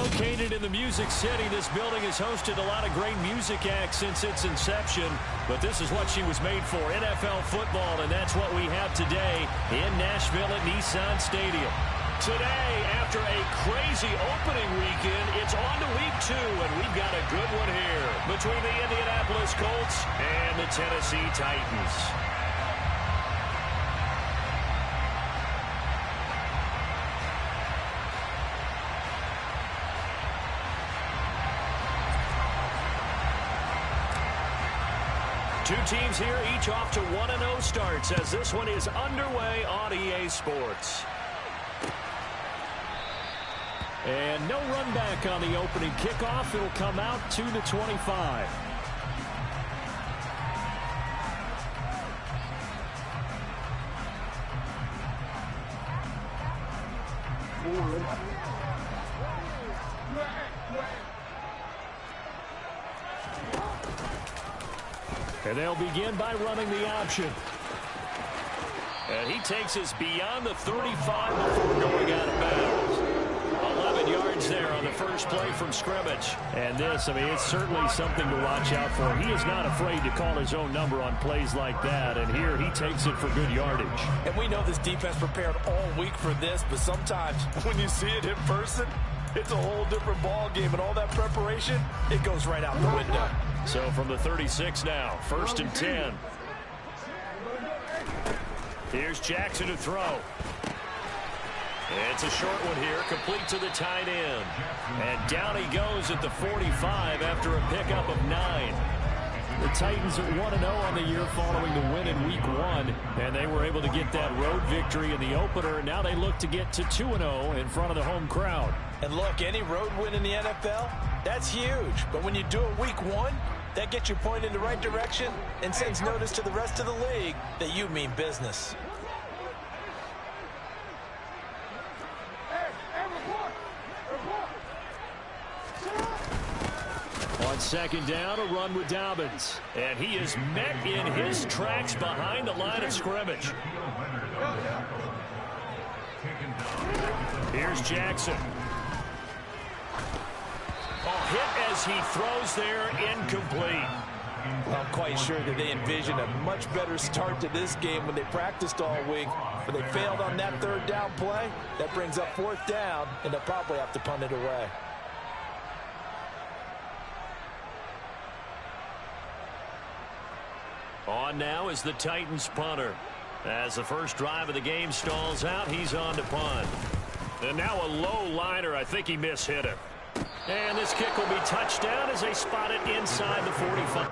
Located in the Music City, this building has hosted a lot of great music acts since its inception. But this is what she was made for, NFL football, and that's what we have today in Nashville at Nissan Stadium. Today, after a crazy opening weekend, it's on to week 2, and we've got a good one here between the Indianapolis Colts and the Tennessee Titans. Two teams here, each off to 1-0 starts as this one is underway on EA Sports. And no run back on the opening kickoff. It'll come out to the 25. And they'll begin by running the option. And he takes us beyond the 35 before going out of bounds. 11 yards there on the first play from scrimmage. And this, I mean, it's certainly something to watch out for. He is not afraid to call his own number on plays like that. And here he takes it for good yardage. And we know this defense prepared all week for this, but sometimes when you see it in person, it's a whole different ball game. And all that preparation, it goes right out the window. So from the 36 now, 1st and 10. Here's Jackson to throw. It's a short one here, complete to the tight end. And down he goes at the 45 after a pickup of 9. The Titans are 1-0 on the year following the win in week 1. And they were able to get that road victory in the opener. And now they look to get to 2-0 in front of the home crowd. And look, any road win in the NFL, that's huge. But when you do it week 1, that gets you pointed in the right direction and sends notice to the rest of the league that you mean business. On second down, a run with Dobbins. And he is met in his tracks behind the line of scrimmage. Here's Jackson. Hit as he throws there, incomplete. I'm quite sure that they envisioned a much better start to this game when they practiced all week. But they failed on that 3rd down play. That brings up 4th down, and they'll probably have to punt it away. On now is the Titans punter. As the first drive of the game stalls out, he's on to punt. And now a low liner. I think he mishit it. And this kick will be touchdown as they spot it inside the 45.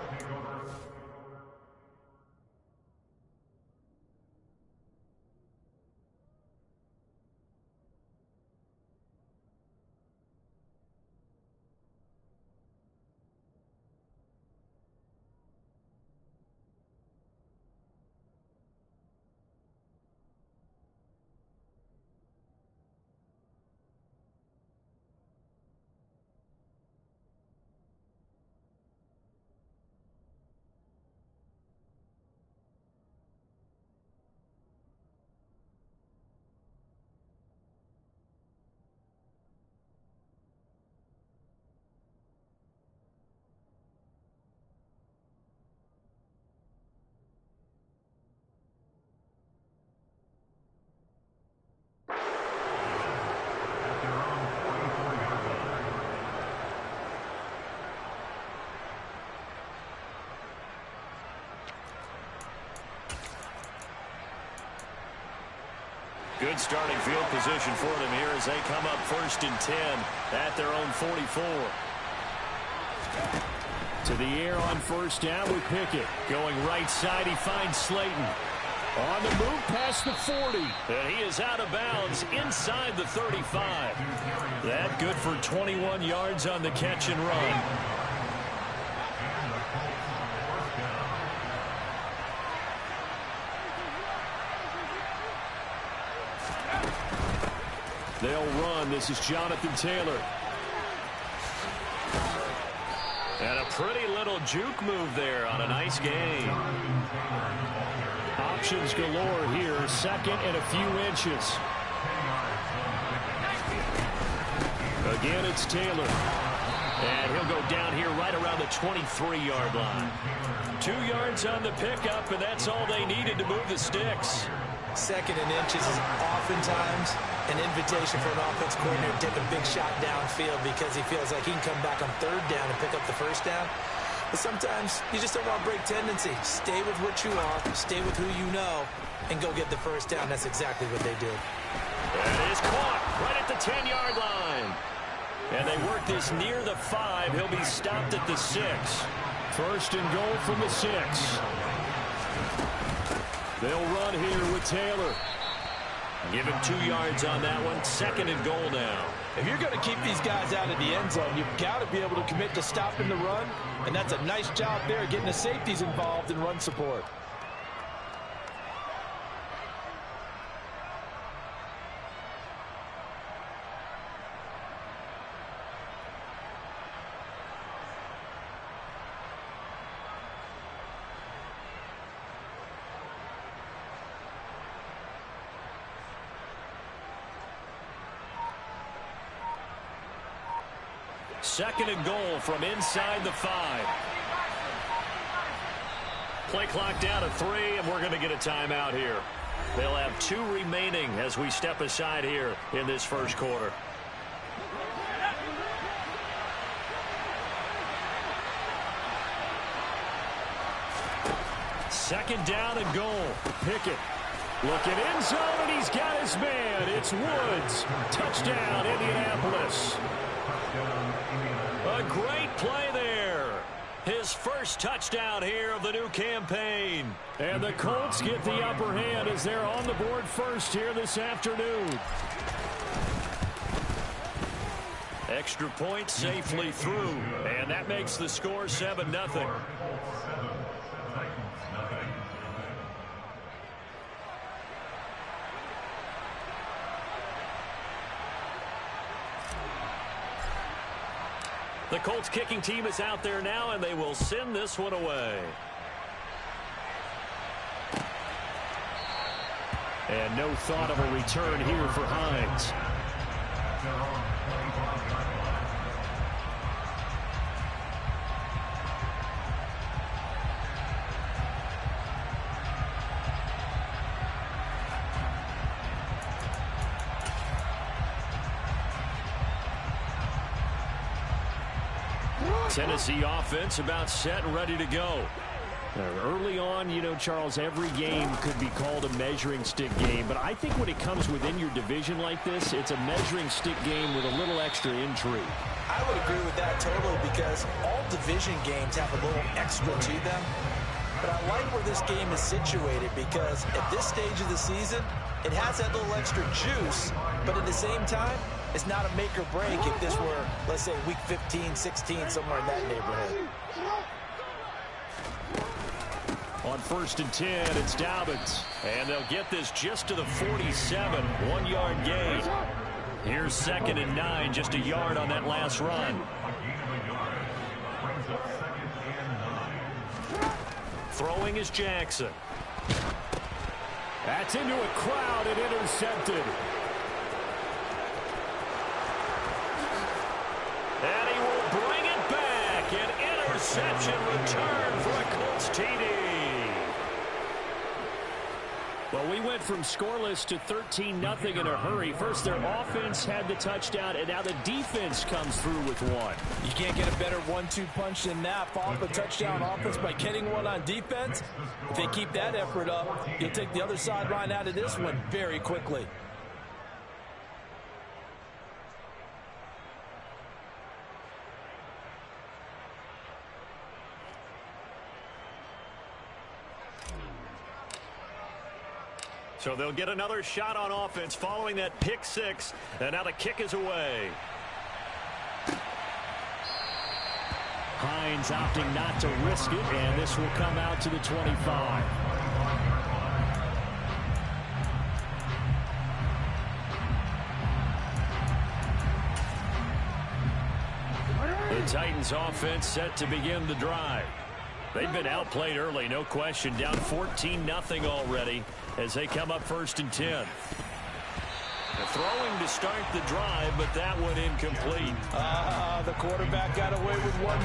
Good starting field position for them here as they come up 1st and 10 at their own 44. To the air on 1st down with Pickett. Going right side, he finds Slayton. On the move past the 40. And he is out of bounds inside the 35. That good for 21 yards on the catch and run. They'll run. This is Jonathan Taylor. And a pretty little juke move there on a nice gain. Options galore here. 2nd and a few inches. A Again, it's Taylor. And he'll go down here right around the 23-yard line. 2 yards on the pickup, and that's all they needed to move the sticks. 2nd and inches is oftentimes an invitation for an offense coordinator to take a big shot downfield because he feels like he can come back on 3rd down and pick up the 1st down. But sometimes you just don't want to break tendency. Stay with what you are, stay with who you know, and go get the 1st down. That's exactly what they did. That is caught right at the 10-yard line. And they work this near the 5. He'll be stopped at the 6. 1st and goal from the 6. They'll run here with Taylor. Give him 2 yards on that one. 2nd and goal now. If you're going to keep these guys out of the end zone, you've got to be able to commit to stopping the run. And that's a nice job there, getting the safeties involved in run support. Second and goal from inside the 5. Play clock down to 3, and we're going to get a timeout here. They'll have 2 remaining as we step aside here in this first quarter. Second down and goal. Pickett looking end zone, and he's got his man. It's Woods. Touchdown, Indianapolis. A great play there. His first touchdown here of the new campaign. And the Colts get the upper hand as they're on the board first here this afternoon. Extra point safely through. And that makes the score 7-0. The Colts kicking team is out there now, and they will send this one away. And no thought of a return here for Hines. Tennessee offense about set and ready to go. Early on, you know, Charles, every game could be called a measuring stick game, but I think when it comes within your division like this, it's a measuring stick game with a little extra intrigue. I would agree with that totally because all division games have a little extra to them. But I like where this game is situated because at this stage of the season, it has that little extra juice, but at the same time, it's not a make or break if this were, let's say, week 15, 16, somewhere in that neighborhood. On 1st and 10, it's Dobbins. And they'll get this just to the 47, 1-yard gain. Here's 2nd and 9, just a yard on that last run. Throwing is Jackson. That's into a crowd and intercepted. And he will bring it back. An interception return for a Colts TD. Well, we went from scoreless to 13-0 in a hurry. First, their offense had the touchdown, and now the defense comes through with one. You can't get a better 1-2 punch than that. Follow up a touchdown offense by getting one on defense. If they keep that effort up, you'll take the other sideline out of this one very quickly. So they'll get another shot on offense following that pick six. And now the kick is away. Hines opting not to risk it, and this will come out to the 25. The Titans offense set to begin the drive. They've been outplayed early, no question. Down 14-0 already as they come up 1st and 10. Throwing to start the drive, but that one incomplete. The quarterback got away with one.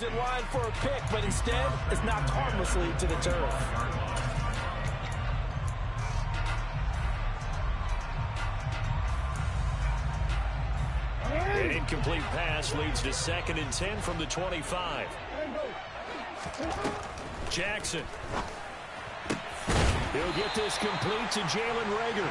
In line for a pick, but instead is knocked harmlessly to the turf. An incomplete pass leads to 2nd and 10 from the 25. Jackson. He'll get this complete to Jalen Reagor.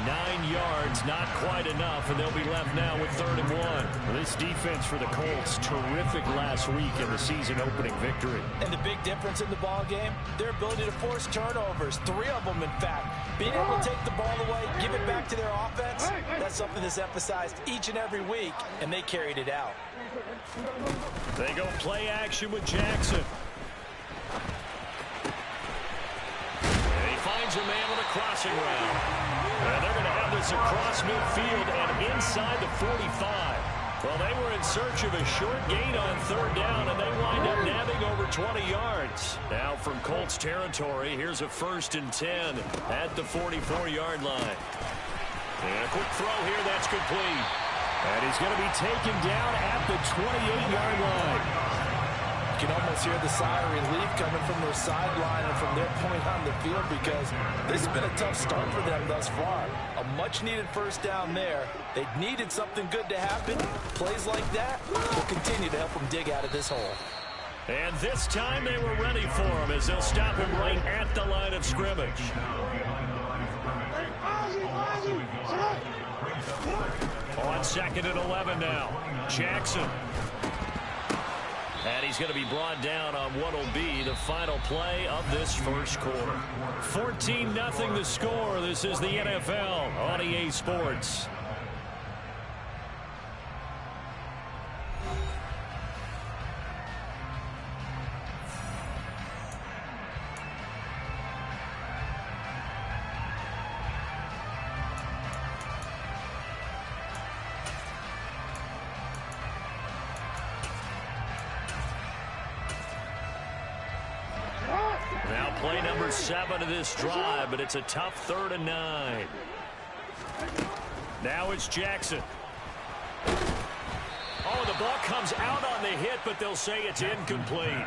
9 yards, not quite enough, and they'll be left now with 3rd and 1. Well, this defense for the Colts, terrific last week in the season-opening victory. And the big difference in the ball game, their ability to force turnovers, 3 of them, in fact. Being able to take the ball away, give it back to their offense, that's something that's emphasized each and every week, and they carried it out. They go play action with Jackson. And he finds a man with a crossing route. And they're going to have this across midfield and inside the 45. Well, they were in search of a short gain on 3rd down, and they wind up nabbing over 20 yards. Now from Colts territory, here's a 1st and 10 at the 44-yard line. And a quick throw here, that's complete. And he's going to be taken down at the 28-yard line. You can almost hear the sigh of relief coming from their sideline and from their point on the field, because this has been a tough start for them thus far. A much-needed 1st down there. They needed something good to happen. Plays like that will continue to help them dig out of this hole. And this time they were ready for him as they'll stop him right at the line of scrimmage. On 2nd and 11 now. Jackson. And he's going to be brought down on what will be the final play of this 1st quarter. 14-0 the score. This is the NFL on EA Sports. Now play number 7 of this drive, but it's a tough 3rd and 9. Now it's Jackson. Oh, the ball comes out on the hit, but they'll say it's incomplete.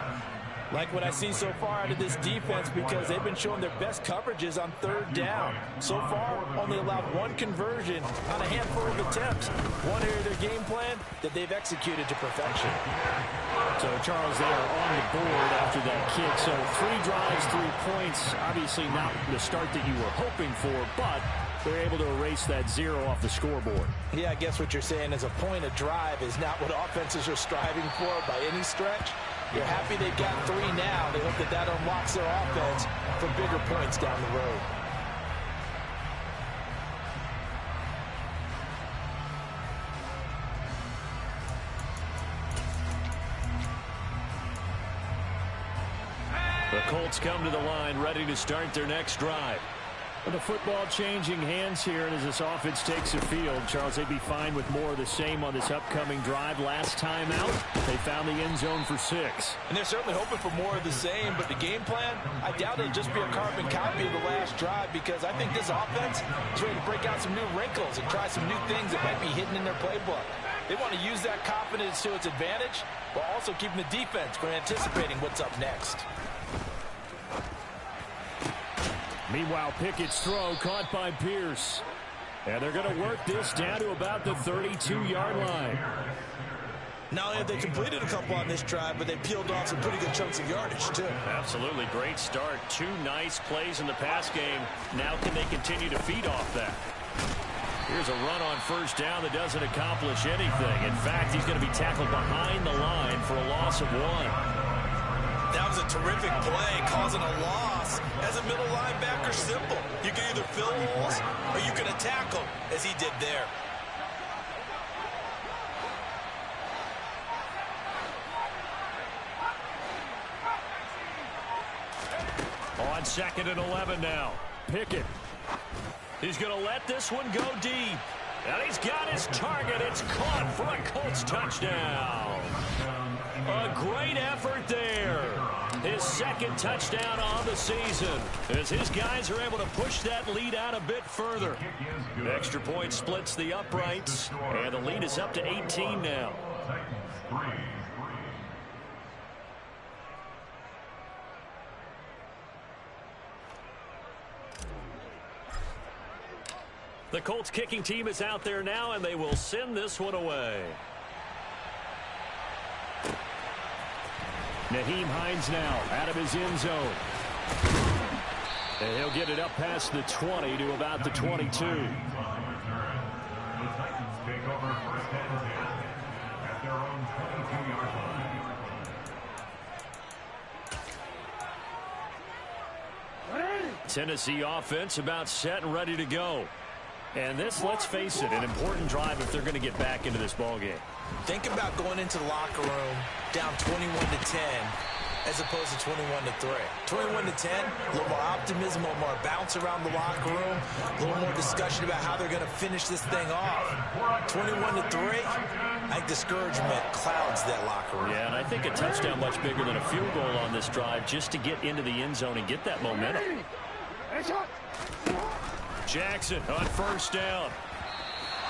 Like what I see so far out of this defense, because they've been showing their best coverages on 3rd down. So far, only allowed 1 conversion on a handful of attempts. One area of their game plan that they've executed to perfection. So, Charles, they are on the board after that kick. So 3 drives, 3 points. Obviously not the start that you were hoping for, but they're able to erase that 0 off the scoreboard. Yeah, I guess what you're saying is a point of drive is not what offenses are striving for by any stretch. You're happy they've got 3 now. They hope that that unlocks their offense for bigger points down the road. The Colts come to the line, ready to start their next drive. With the football changing hands here, and as this offense takes the field, Charles, they'd be fine with more of the same on this upcoming drive. Last time out, they found the end zone for 6. And they're certainly hoping for more of the same, but the game plan, I doubt it'll just be a carbon copy of the last drive, because I think this offense is ready to break out some new wrinkles and try some new things that might be hidden in their playbook. They want to use that confidence to its advantage, while also keeping the defense from anticipating what's up next. Meanwhile, Pickett's throw caught by Pierce. And they're going to work this down to about the 32-yard line. Not only have they completed a couple on this drive, but they peeled off some pretty good chunks of yardage, too. Absolutely. Great start. 2 nice plays in the pass game. Now can they continue to feed off that? Here's a run on 1st down that doesn't accomplish anything. In fact, he's going to be tackled behind the line for a loss of 1. That was a terrific play, causing a loss. As a middle linebacker, simple. You can either fill holes or you can attack them, as he did there. On 2nd and 11 now. Pickett. He's going to let this one go deep. And he's got his target. It's caught for a Colts touchdown. A great effort there. His 2nd touchdown on the season, as his guys are able to push that lead out a bit further. Extra point splits the uprights, and the lead is up to 18 now. The Colts kicking team is out there now, and they will send this one away. Nyheim Hines now out of his end zone. And he'll get it up past the 20 to about the 22. Tennessee offense about set and ready to go. And this, let's face it, an important drive if they're going to get back into this ballgame. Think about going into the locker room down 21-10 as opposed to 21-3. 21-10, a little more optimism, a little more bounce around the locker room, a little more discussion about how they're going to finish this thing off. 21-3, I think discouragement clouds that locker room. Yeah, and I think a touchdown much bigger than a field goal on this drive just to get into the end zone and get that momentum. Jackson on 1st down.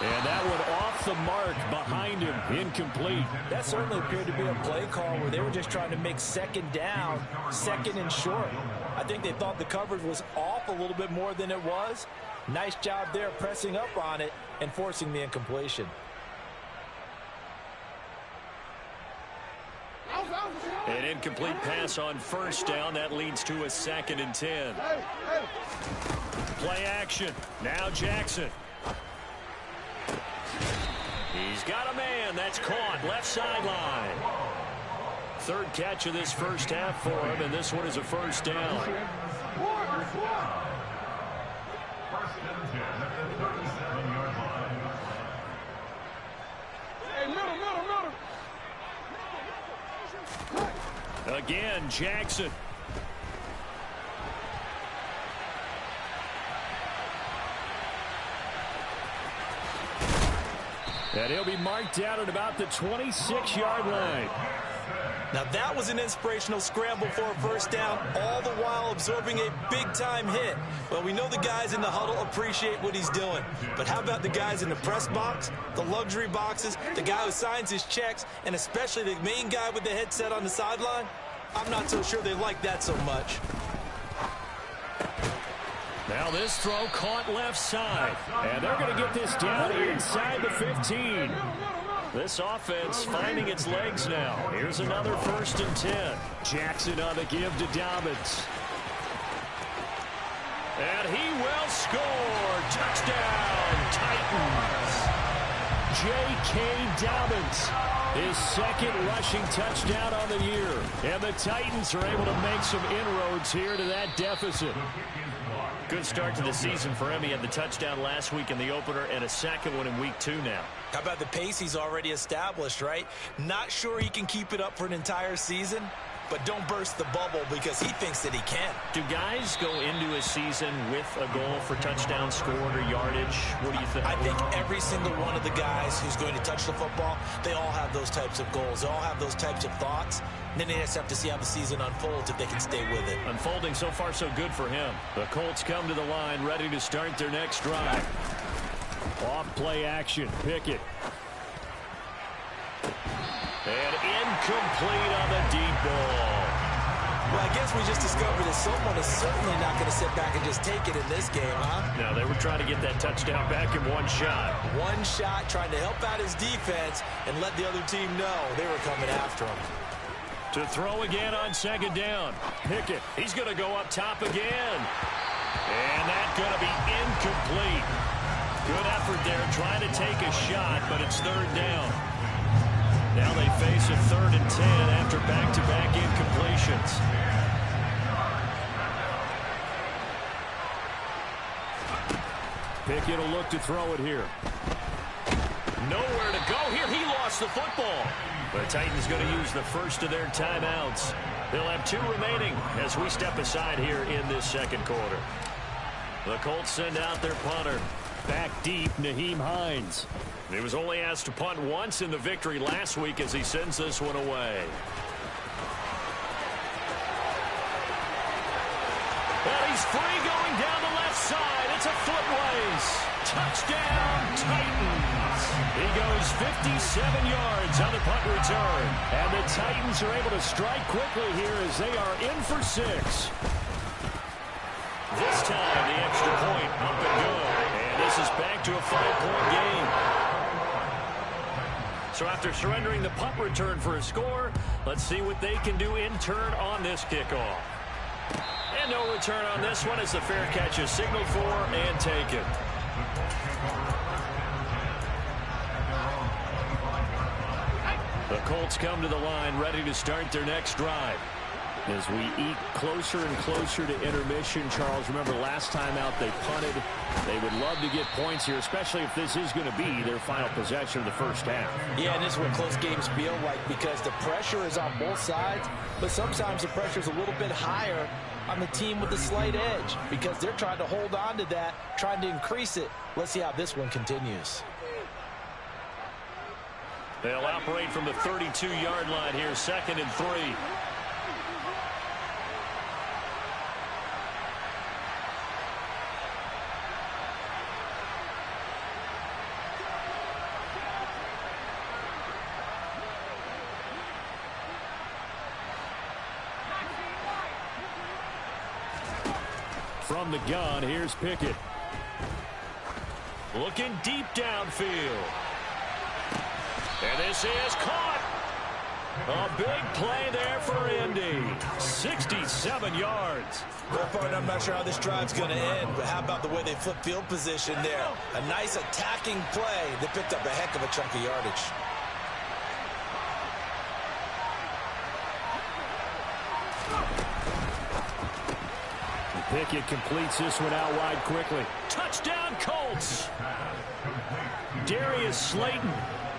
And that one off the mark behind him, incomplete. That certainly appeared to be a play call where they were just trying to make 2nd down, 2nd and short. I think they thought the coverage was off a little bit more than it was. Nice job there pressing up on it and forcing the incompletion. An incomplete pass on 1st down. That leads to a 2nd and 10. Play action. Now Jackson. He's got a man. That's caught. Left sideline. 3rd catch of this first half for him, and this one is a 1st down. Again, Jackson. And he'll be marked down at about the 26-yard line. Now that was an inspirational scramble for a 1st down, all the while absorbing a big-time hit. Well, we know the guys in the huddle appreciate what he's doing. But how about the guys in the press box, the luxury boxes, the guy who signs his checks, and especially the main guy with the headset on the sideline? I'm not so sure they like that so much. Now this throw caught left side. And they're going to get this down inside the 15. This offense finding its legs now. Here's another 1st and 10. Jackson on the give to Dobbins. And he will score. Touchdown, Titans. J.K. Dobbins. His 2nd rushing touchdown on the year. And the Titans are able to make some inroads here to that deficit. Good start to the season for him. He had the touchdown last week in the opener and a 2nd one in week 2 now. How about the pace he's already established, right? Not sure he can keep it up for an entire season, but don't burst the bubble because he thinks that he can. Do guys go into a season with a goal for touchdown scored or yardage? What do you think? I think every single one of the guys who's going to touch the football, they all have those types of goals. They all have those types of thoughts. And then they just have to see how the season unfolds if they can stay with it. Unfolding so far so good for him. The Colts come to the line ready to start their next drive. Off play action. Pickett. And incomplete on the deep ball. Well, I guess we just discovered that someone is certainly not going to sit back and just take it in this game, huh? No, they were trying to get that touchdown back in one shot. One shot, trying to help out his defense and let the other team know they were coming after him. To throw again on 2nd down. Pickett, he's going to go up top again. And that's going to be incomplete. Good effort there, trying to take a shot, but it's 3rd down. Now they face a 3rd and 10 after back-to-back incompletions. Pickett will look to throw it here. Nowhere to go here. He lost the football. The Titans going to use the first of their timeouts. They'll have 2 remaining as we step aside here in this second quarter. The Colts send out their punter. Back deep, Nyheim Hines. He was only asked to punt once in the victory last week as he sends this one away. And he's free going down the left side. It's a foot race. Touchdown, Titans. He goes 57 yards on the punt return. And the Titans are able to strike quickly here as they are in for 6. This time, the extra point up and good. And this is back to a 5-point game. So after surrendering the punt return for a score, let's see what they can do in turn on this kickoff. And no return on this one as the fair catch is signaled for and taken. The Colts come to the line ready to start their next drive. As we eat closer and closer to intermission, Charles, remember last time out they punted. They would love to get points here, especially if this is going to be their final possession of the first half. Yeah, and this is what close games feel like because the pressure is on both sides, but sometimes the pressure is a little bit higher on the team with the slight edge because they're trying to hold on to that, trying to increase it. Let's see how this one continues. They'll operate from the 32-yard line here, 2nd and 3. From the gun, here's Pickett. Looking deep downfield. And this is caught. A big play there for Indy. 67 yards. Well, partner, I'm not sure how this drive's going to end, but how about the way they flip field position there? A nice attacking play that picked up a heck of a chunk of yardage. Pickett completes this one out wide quickly. Touchdown, Colts. Darius Slayton,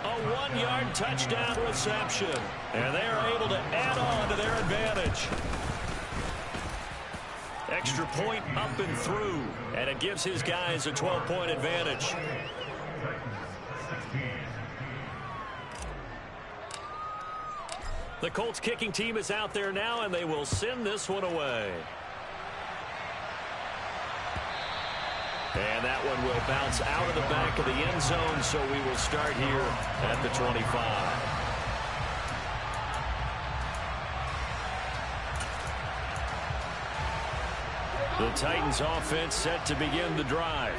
a 1-yard touchdown reception. And they are able to add on to their advantage. Extra point up and through. And it gives his guys a 12-point advantage. The Colts kicking team is out there now, and they will send this one away. And that one will bounce out of the back of the end zone, so we will start here at the 25. The Titans offense set to begin the drive.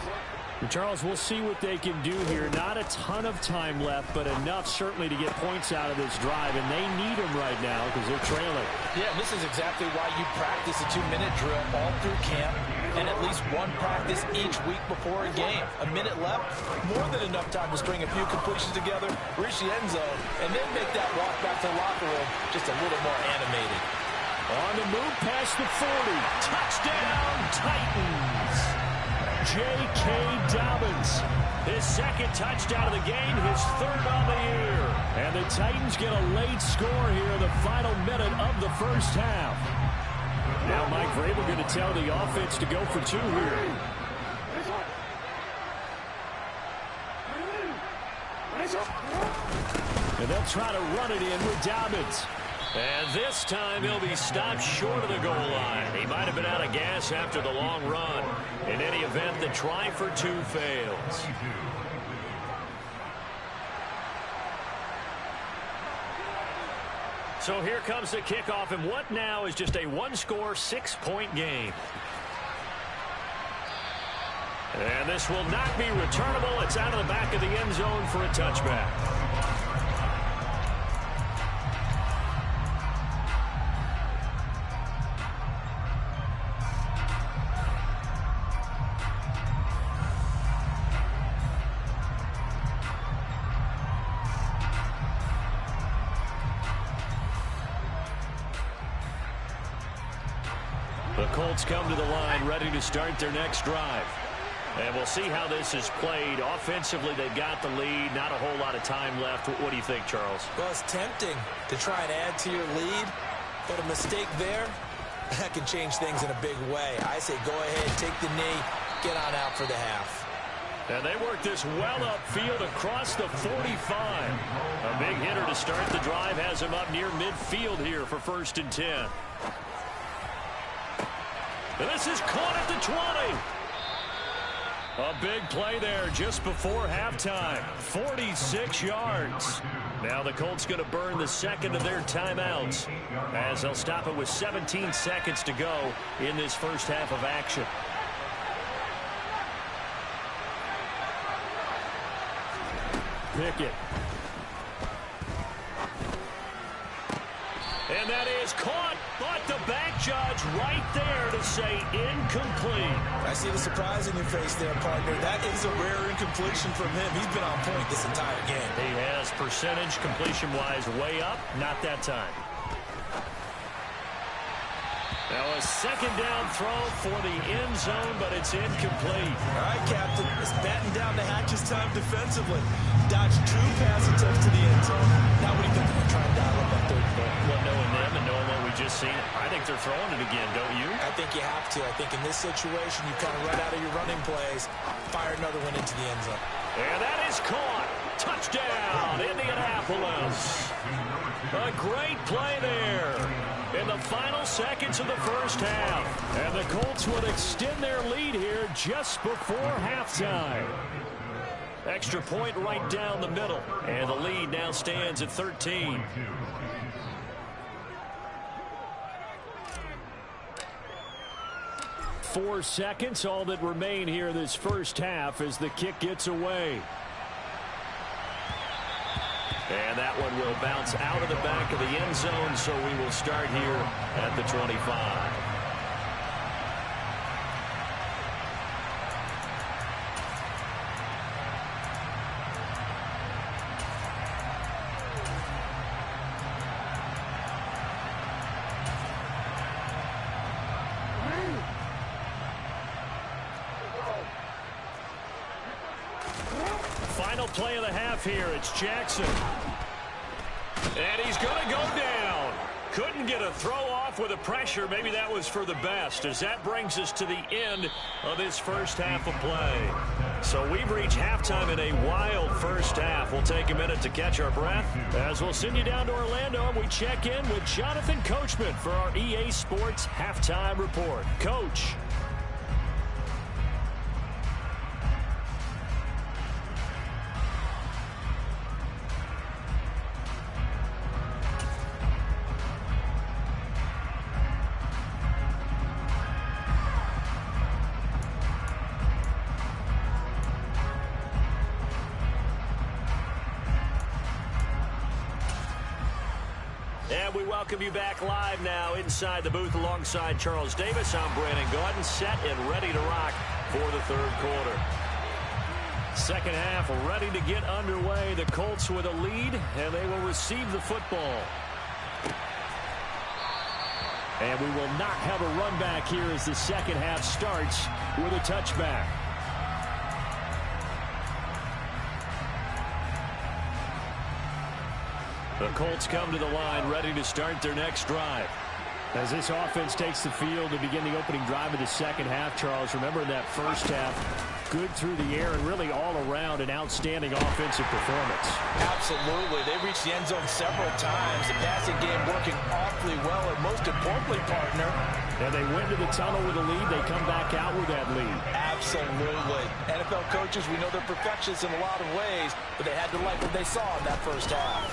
And Charles, we'll see what they can do here. Not a ton of time left, but enough certainly to get points out of this drive, and they need them right now because they're trailing. Yeah, this is exactly why you practice a 2-minute drill all through camp and at least one practice each week before a game. A minute left, more than enough time to string a few completions together, reach the end zone, and then make that walk back to the locker room just a little more animated. On the move past the 40. Touchdown, Titans. J.K. Dobbins. His 2nd touchdown of the game, his 3rd on the year. And the Titans get a late score here in the final minute of the first half. Now Mike Vrabel going to tell the offense to go for 2 here. And they'll try to run it in with Dobbins. And this time he'll be stopped short of the goal line. He might have been out of gas after the long run. In any event, the try for 2 fails. So here comes the kickoff, and what now is just a 1-score, 6-point game. And this will not be returnable. It's out of the back of the end zone for a touchback. The Colts come to the line ready to start their next drive. And we'll see how this is played. Offensively, they've got the lead. Not a whole lot of time left. What do you think, Charles? Well, it's tempting to try and add to your lead, but a mistake there, that can change things in a big way. I say go ahead, take the knee, get on out for the half. And they work this well upfield across the 45. A big hitter to start the drive has him up near midfield here for 1st and 10. And this is caught at the 20. A big play there just before halftime. 46 yards. Now the Colts going to burn the second of their timeouts as they'll stop it with 17 seconds to go in this first half of action. Pickett. And that is caught, but the back judge right there to say incomplete. I see the surprise in your face there, partner. That is a rare incompletion from him. He's been on point this entire game. He has percentage completion-wise way up, not that time. Now a second down throw for the end zone, but it's incomplete. All right, Captain. It's batten down the hatches time defensively. Dodged 2 pass attempts to the end zone. Now what do you think they're going to try and dial up that third down? Well, knowing them and knowing what we just seen, I think they're throwing it again, don't you? I think you have to. I think in this situation, you kind of run out of your running plays, fire another one into the end zone. And that is caught. Touchdown, Indianapolis. A great play there in the final seconds of the first half. And the Colts would extend their lead here just before halftime. Extra point right down the middle. And the lead now stands at 13. Four seconds, all that remain here this first half as the kick gets away. And that one will bounce out of the back of the end zone, so we will start here at the 25. Final play of the half here. It's Jackson. And he's going to go down. Couldn't get a throw off with the pressure. Maybe that was for the best, as that brings us to the end of this first half of play. So we've reached halftime in a wild first half. We'll take a minute to catch our breath as we'll send you down to Orlando and we check in with Jonathan Coachman for our EA Sports Halftime Report. Coach. And we welcome you back live now inside the booth alongside Charles Davis. I'm Brandon Gaudin, set and ready to rock for the third quarter. Second half ready to get underway. The Colts with a lead, and they will receive the football. And we will not have a run back here as the second half starts with a touchback. The Colts come to the line ready to start their next drive. As this offense takes the field to begin the opening drive of the second half, Charles, remember in that first half, good through the air and really all around an outstanding offensive performance. Absolutely. They reached the end zone several times. The passing game working awfully well, and most importantly, partner. And they went to the tunnel with a lead. They come back out with that lead. Absolutely. NFL coaches, we know they're perfectionists in a lot of ways, but they had to like what they saw in that first half.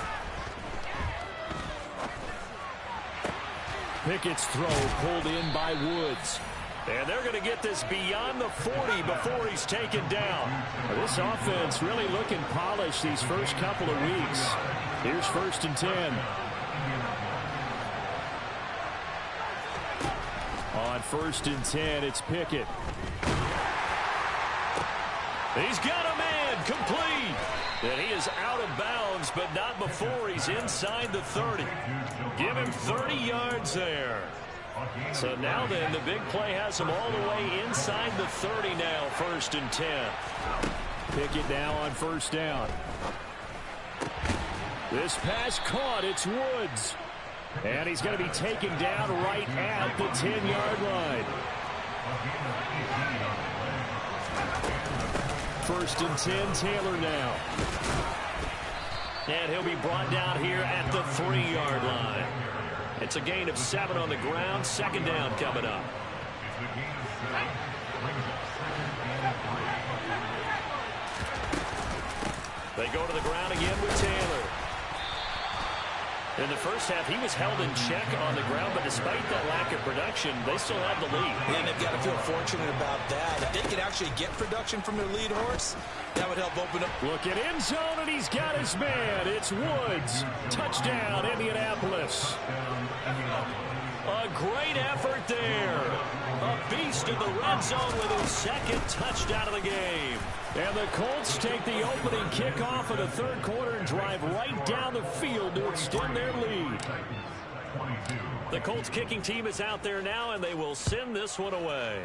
Pickett's throw pulled in by Woods. And they're going to get this beyond the 40 before he's taken down. This offense really looking polished these first couple of weeks. Here's 1st and 10. On 1st and 10, it's Pickett. He's got a man complete. And he is out of bounds, but not before he's inside the 30. Give him 30 yards there. So now then, the big play has them all the way inside the 30 now, 1st and 10. Pickett now on 1st down. This pass caught. It's Woods. And he's going to be taken down right at the 10-yard line. 1st and 10, Taylor now. And he'll be brought down here at the 3-yard line. It's a gain of 7 on the ground. 2nd down coming up. They go to the ground again with Taylor. In the first half, he was held in check on the ground, but despite that lack of production, they still have the lead. And they've got to feel fortunate about that. If they could actually get production from their lead horse, that would help open up. Look at end zone, and he's got his man. It's Woods. Touchdown, Indianapolis. A great effort there. A beast in the red zone with his 2nd touchdown of the game. And the Colts take the opening kickoff of the 3rd quarter and drive right down the field to extend their lead. The Colts kicking team is out there now, and they will send this one away.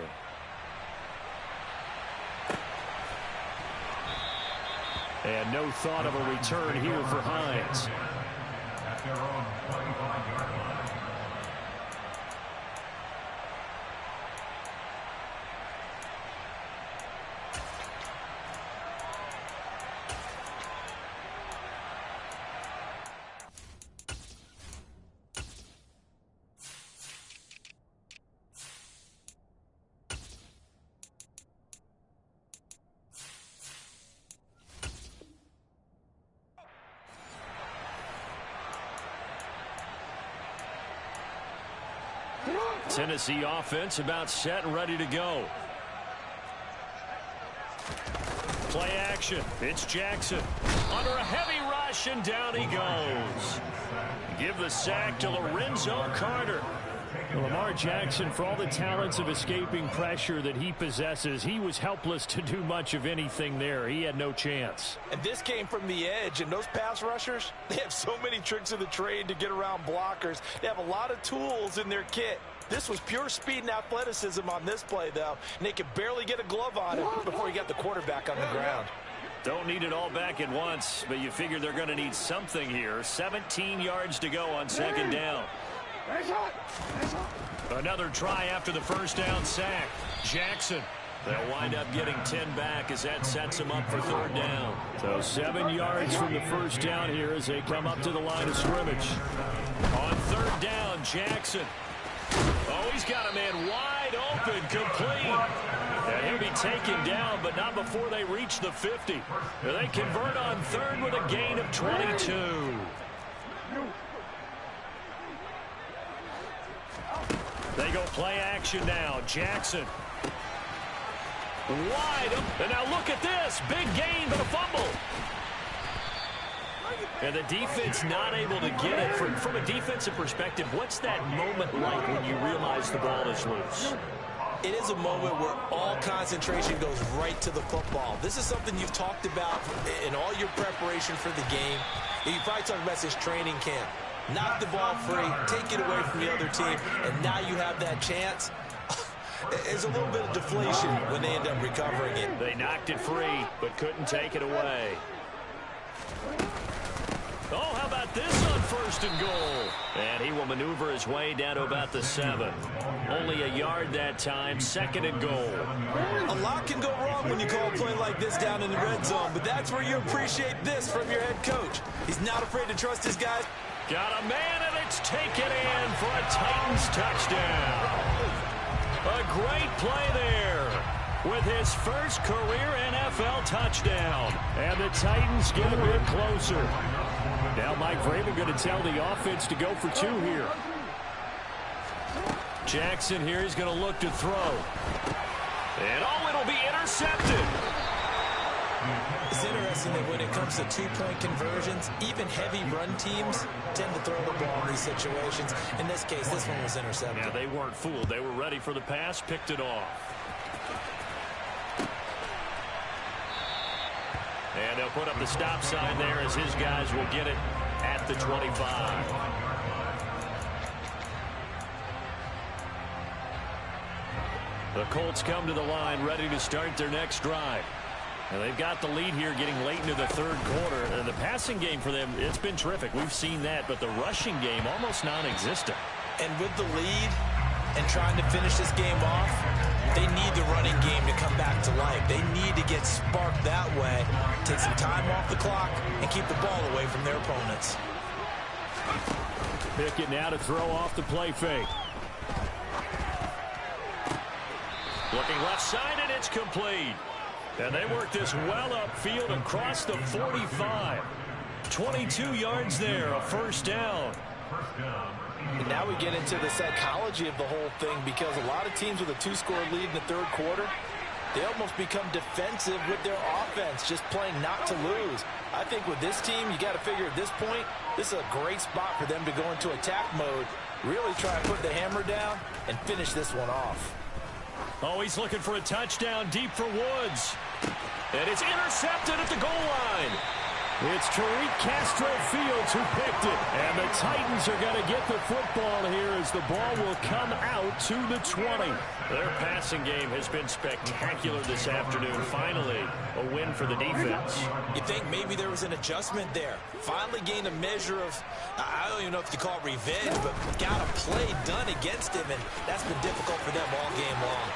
And no thought of a return here for Hines. Tennessee offense about set and ready to go. Play action. It's Jackson. Under a heavy rush, and down he goes. Give the sack to Lorenzo Carter. Lamar Jackson, for all the talents of escaping pressure that he possesses, he was helpless to do much of anything there. He had no chance. And this came from the edge, and those pass rushers, they have so many tricks of the trade to get around blockers. They have a lot of tools in their kit. This was pure speed and athleticism on this play, though, and they could barely get a glove on it before he got the quarterback on the ground. Don't need it all back at once, but you figure they're going to need something here. 17 yards to go on 2nd down. Another try after the 1st down sack. Jackson. They'll wind up getting 10 back as that sets them up for 3rd down. So 7 yards from the 1st down here as they come up to the line of scrimmage. On 3rd down, Jackson. Oh, he's got a man wide open, complete. And he'll be taken down, but not before they reach the 50. They convert on 3rd with a gain of 22. They go play action now. Jackson. Wide open. And now look at this. Big gain, but a fumble. And the defense not able to get it. From a defensive perspective, what's that moment like when you realize the ball is loose? It is a moment where all concentration goes right to the football. This is something you've talked about in all your preparation for the game. You probably talked about since training camp. Knock the ball free, take it away from the other team, and now you have that chance. There's a little bit of deflation when they end up recovering it. They knocked it free, but couldn't take it away. Oh, how about this on 1st and goal? And he will maneuver his way down to about the 7. Only a yard that time, 2nd and goal. A lot can go wrong when you call a play like this down in the red zone, but that's where you appreciate this from your head coach. He's not afraid to trust his guys. Got a man, and it's taken in for a Titans touchdown. A great play there with his first career NFL touchdown. And the Titans get a bit closer. Now Mike Vrabel going to tell the offense to go for 2 here. Jackson here is going to look to throw. And oh, it'll be intercepted. It's interesting that when it comes to two-point conversions, even heavy run teams tend to throw the ball in these situations. In this case, this one was intercepted. Yeah, they weren't fooled. They were ready for the pass, picked it off. And they'll put up the stop sign there as his guys will get it at the 25. The Colts come to the line ready to start their next drive. And they've got the lead here getting late into the third quarter. And the passing game for them, it's been terrific. We've seen that, but the rushing game almost non-existent. And with the lead and trying to finish this game off, they need the running game to come back to life. They need to get sparked that way, take some time off the clock, and keep the ball away from their opponents. Pickett now to throw off the play fake. Looking left side, and it's complete. And they work this well upfield across the 45. 22 yards there, a first down. And now we get into the psychology of the whole thing, because a lot of teams with a 2-score lead in the third quarter, they almost become defensive with their offense, just playing not to lose. I think with this team, you got to figure at this point, this is a great spot for them to go into attack mode, really try and put the hammer down and finish this one off. Oh, he's looking for a touchdown deep for Woods. And it's intercepted at the goal line. It's Tariq Castro-Fields who picked it. And the Titans are going to get the football here as the ball will come out to the 20. Their passing game has been spectacular this afternoon. Finally, a win for the defense. You think maybe there was an adjustment there. Finally gained a measure of, I don't even know if you call it revenge, but got a play done against him, and that's been difficult for them all game long.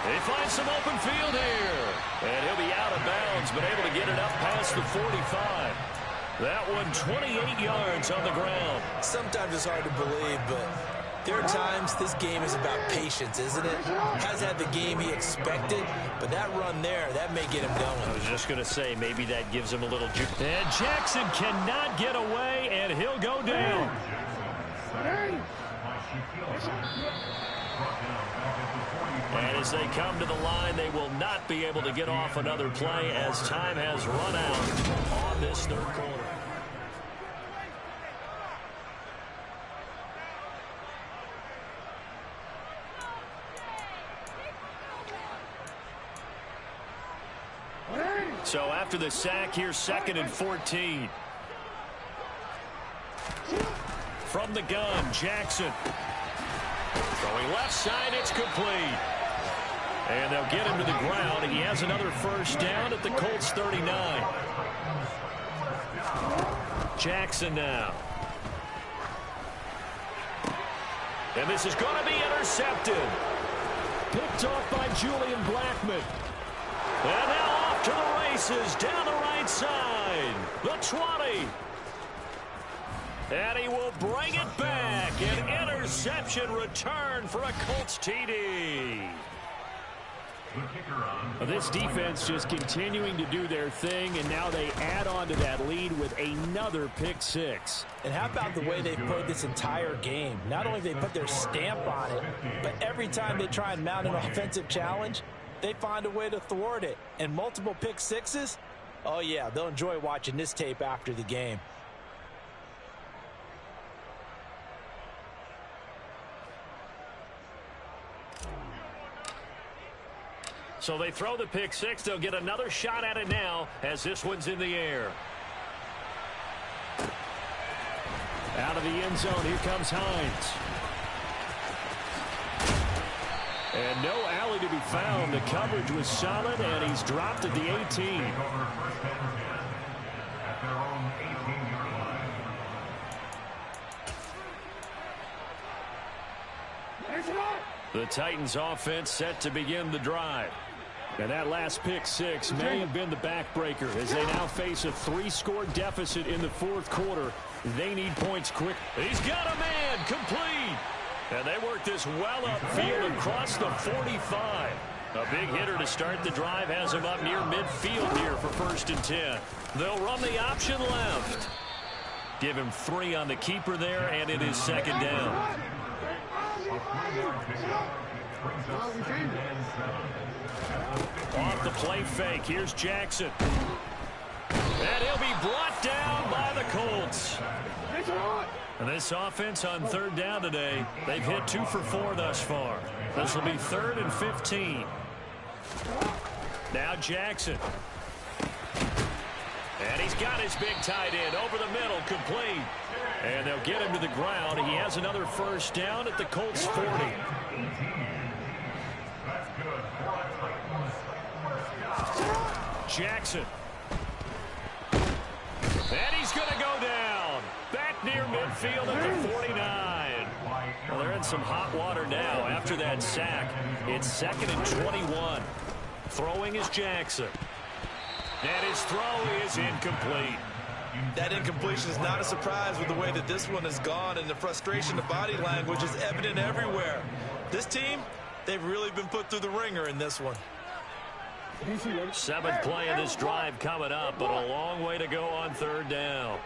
They find some open field here. And he'll be out of bounds, but able to get it up past the 45. That one 28 yards on the ground. Sometimes it's hard to believe, but there are times this game is about patience, isn't it? Has had the game he expected, but that run there, that may get him going. I was just going to say, maybe that gives him a little juice. And Jackson cannot get away, and he'll go down. And as they come to the line, they will not be able to get off another play as time has run out on this third quarter. So after the sack, here's 2nd and 14. From the gun, Jackson. Going left side, it's complete. And they'll get him to the ground, and he has another first down at the Colts 39. Jackson now. And this is going to be intercepted. Picked off by Julian Blackmon. And now off to the races, down the right side. The 20. And he will bring it back. An interception return for a Colts TD. This defense just continuing to do their thing, and now they add on to that lead with another pick six. And how about the way they've played this entire game? Not only have they put their stamp on it, but every time they try and mount an offensive challenge, they find a way to thwart it. And multiple pick sixes? Oh, yeah, they'll enjoy watching this tape after the game. So they throw the pick six. They'll get another shot at it now as this one's in the air. Out of the end zone, here comes Hines. And no alley to be found. The coverage was solid, and he's dropped at the 18. The Titans offense set to begin the drive. And that last pick six may have been the backbreaker as they now face a 3-score deficit in the fourth quarter. They need points quick. He's got a man, complete. And they work this well upfield across the 45. A big hitter to start the drive has him up near midfield here for 1st and 10. They'll run the option left. Give him 3 on the keeper there, and it is 2nd down. Off the play fake, here's Jackson. And he'll be brought down by the Colts. And this offense on 3rd down today, they've hit 2 for 4 thus far. This will be 3rd and 15. Now Jackson. And he's got his big tight end over the middle, complete. And they'll get him to the ground. He has another first down at the Colts 40. Jackson. And he's going to go down. Back near midfield at the 49. Well, they're in some hot water now after that sack. It's 2nd and 21. Throwing is Jackson. And his throw is incomplete. That incompletion is not a surprise with the way that this one has gone, and the frustration, the body language is evident everywhere. This team, they've really been put through the ringer in this one. 7th play of this drive coming up, but a long way to go on 3rd down.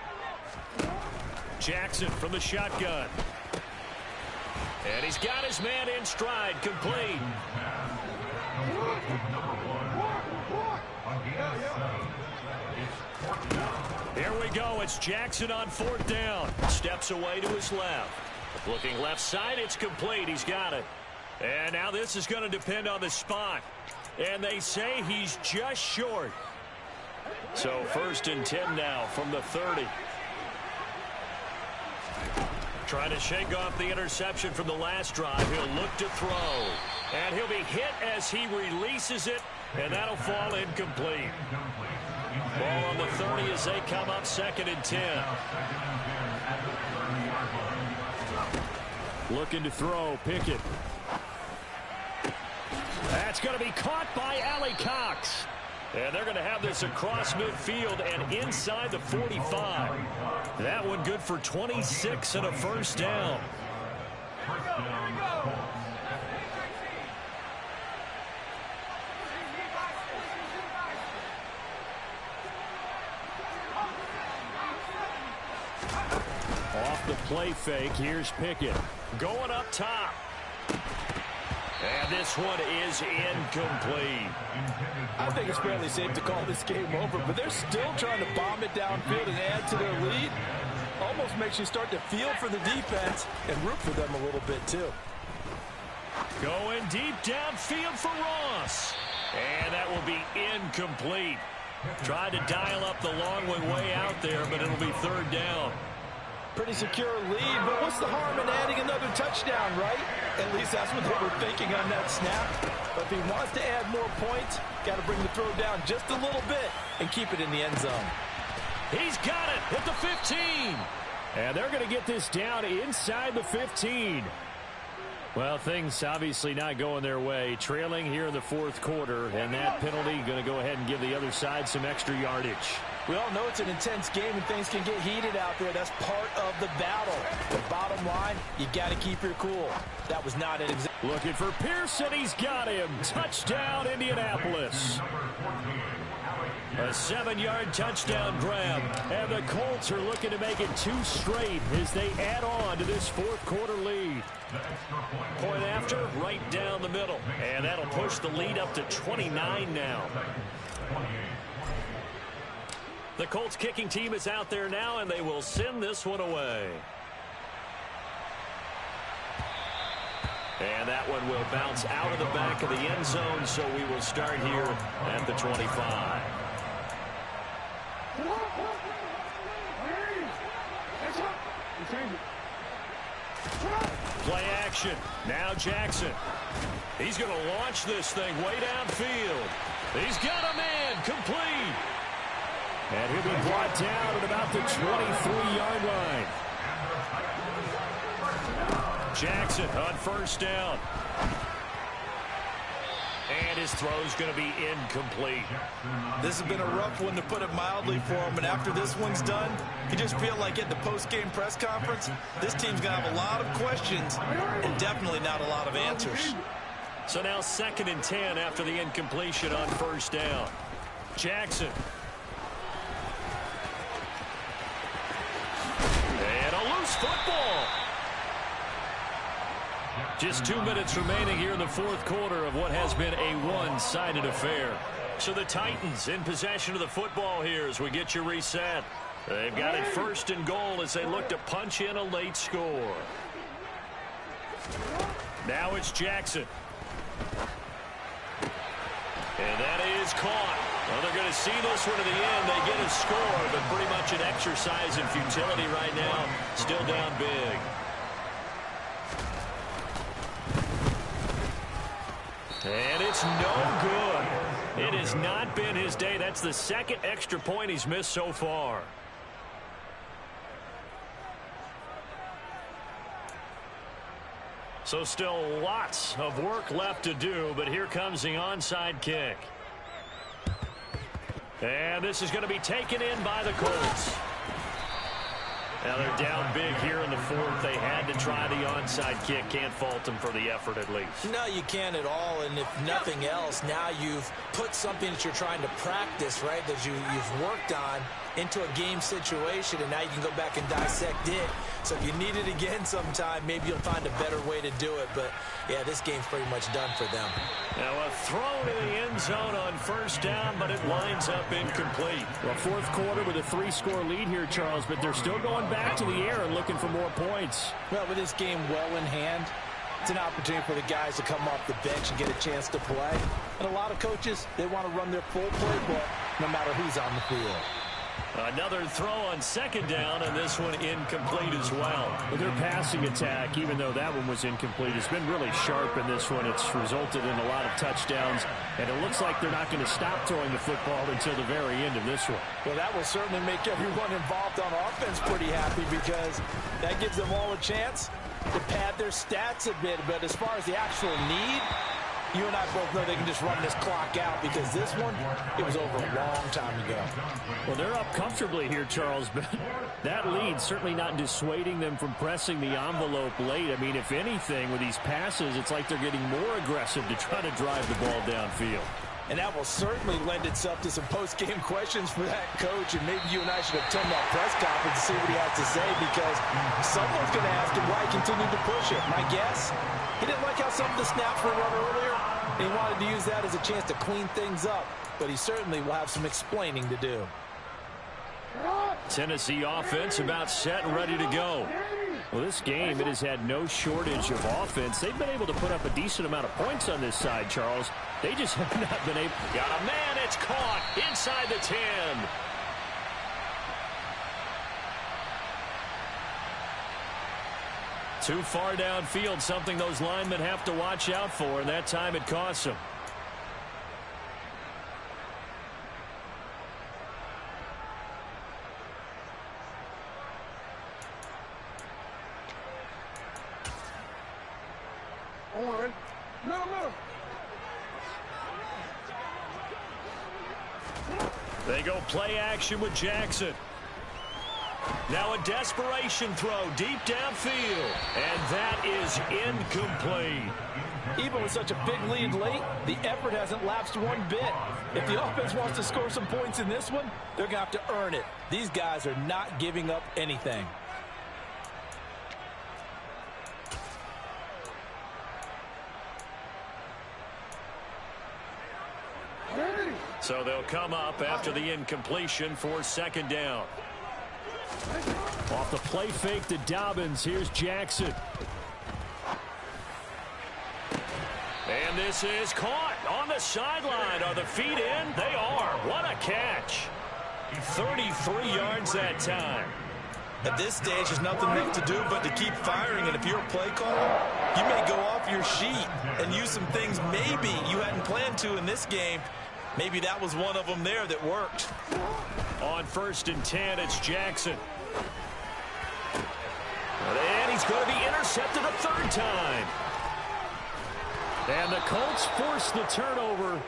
Jackson from the shotgun. And he's got his man in stride, complete. Here we go. It's Jackson on 4th down. Steps away to his left. Looking left side, it's complete. He's got it. And now this is going to depend on the spot. And they say he's just short. So 1st and 10 now from the 30. Trying to shake off the interception from the last drive. He'll look to throw. And he'll be hit as he releases it. And that'll fall incomplete. Ball on the 30 as they come up 2nd and 10. Looking to throw, Pickett. That's going to be caught by Allie Cox. And they're going to have this across midfield and inside the 45. That one good for 26 and a 1st down. Off the play fake, here's Pickett. Going up top. And this one is incomplete. I think it's fairly safe to call this game over, but they're still trying to bomb it downfield and add to their lead. Almost makes you start to feel for the defense and root for them a little bit too. Going deep downfield for Ross. And that will be incomplete. Tried to dial up the long way out there, but it'll be 3rd down. Pretty secure lead, but what's the harm in adding another touchdown, right? At least that's what they were thinking on that snap. But if he wants to add more points, got to bring the throw down just a little bit and keep it in the end zone. He's got it at the 15. And they're going to get this down inside the 15. Well, things obviously not going their way. Trailing here in the 4th quarter, and that penalty going to go ahead and give the other side some extra yardage. We all know it's an intense game and things can get heated out there. That's part of the battle. But bottom line, you got to keep your cool. That was not an example. Looking for Pearson. He's got him. Touchdown, Indianapolis. A 7-yard touchdown grab. And the Colts are looking to make it 2 straight as they add on to this 4th quarter lead. Point after, right down the middle. And that'll push the lead up to 29 now. The Colts kicking team is out there now, and they will send this one away. And that one will bounce out of the back of the end zone, so we will start here at the 25. Play action. Now Jackson. He's going to launch this thing way downfield. He's got a man complete. And he'll be brought down at about the 23-yard line. Jackson on 1st down. And his throw's going to be incomplete. This has been a rough one, to put it mildly, for him. And after this one's done, you just feel like at the post-game press conference, this team's going to have a lot of questions and definitely not a lot of answers. So now 2nd and 10 after the incompletion on 1st down. Jackson. And a loose football. Just 2 minutes remaining here in the 4th quarter of what has been a one-sided affair. So the Titans in possession of the football here as we get you reset. They've got it 1st and goal as they look to punch in a late score. Now it's Jackson. And that is caught. Well, they're going to see this one to the end. They get a score, but pretty much an exercise in futility right now. Still down big. And it's no good. It has not been his day. That's the second extra point he's missed so far. So still lots of work left to do, but here comes the onside kick. And this is going to be taken in by the Colts. Now they're down big here in the fourth. They had to try the onside kick. Can't fault them for the effort at least. No, you can't at all. And if nothing else, now you've put something that you're trying to practice, right, that you've worked on into a game situation, and now you can go back and dissect it. So if you need it again sometime, maybe you'll find a better way to do it. But, yeah, this game's pretty much done for them. Now a throw to the end zone on first down, but it winds up incomplete. Well, fourth quarter with a 3-score lead here, Charles, but they're still going back to the air and looking for more points. Well, with this game well in hand, it's an opportunity for the guys to come off the bench and get a chance to play. And a lot of coaches, they want to run their full playbook no matter who's on the field. Another throw on second down, and this one incomplete as well. Well, their passing attack, even though that one was incomplete, has been really sharp in this one. It's resulted in a lot of touchdowns, and it looks like they're not going to stop throwing the football until the very end of this one. Well, that will certainly make everyone involved on offense pretty happy, because that gives them all a chance to pad their stats a bit. But as far as the actual need, you and I both know they can just run this clock out, because this one, it was over a long time ago. Well, they're up comfortably here, Charles, but that lead certainly not dissuading them from pressing the envelope late. I mean, if anything, with these passes, it's like they're getting more aggressive to try to drive the ball downfield. And that will certainly lend itself to some post-game questions for that coach, and maybe you and I should attend that press conference to see what he has to say, because someone's going to ask him why he continued to push it. My guess, he didn't like how some of the snaps were run earlier, and he wanted to use that as a chance to clean things up, but he certainly will have some explaining to do. Tennessee offense about set and ready to go. Well, this game, it has had no shortage of offense. They've been able to put up a decent amount of points on this side, Charles. They just have not been able. Got a man, it's caught inside the 10. Too far downfield, something those linemen have to watch out for, and that time it costs them. They go play action with Jackson. Now a desperation throw deep downfield, and that is incomplete. Even with such a big lead late, the effort hasn't lapsed one bit. If the offense wants to score some points in this one, they're going to have to earn it. These guys are not giving up anything. So they'll come up after the incompletion for second down. Off the play fake to Dobbins. Here's Jackson. And this is caught on the sideline. Are the feet in? They are. What a catch. 33 yards that time. At this stage, there's nothing left to do but to keep firing. And if you're a play caller, you may go off your sheet and use some things maybe you hadn't planned to in this game. Maybe that was one of them there that worked. On 1st and 10, it's Jackson. And he's going to be intercepted a third time. And the Colts force the turnover.